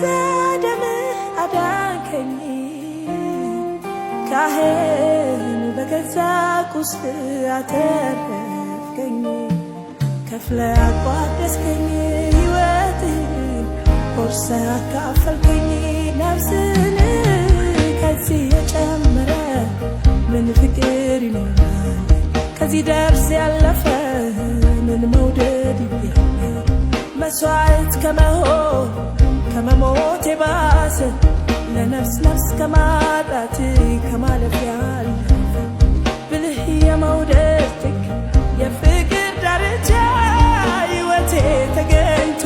በገዛ ደምህ አዳንከኝ ካህን በገዛ ቁስል አተረፍከኝ ከፍለህ አቋደስከኝ ሕይወትህን ቆርሰህ አካፈልከኝ ነፍስን ከዚህ የጨመረ ምን ፍቅር ይኖራል ከዚህ ደርስ ያለፈ ምን መውደድ ይገኛል መስዋዕት ከመሆን ከመሞት የባሰ ለነፍስ ነፍስ ከማጣት ከማለፍ ያለፈ ብልህ የመውደድ ጥግ የፍቅር ዳርቻ ሕይወቴ ተገኝቶ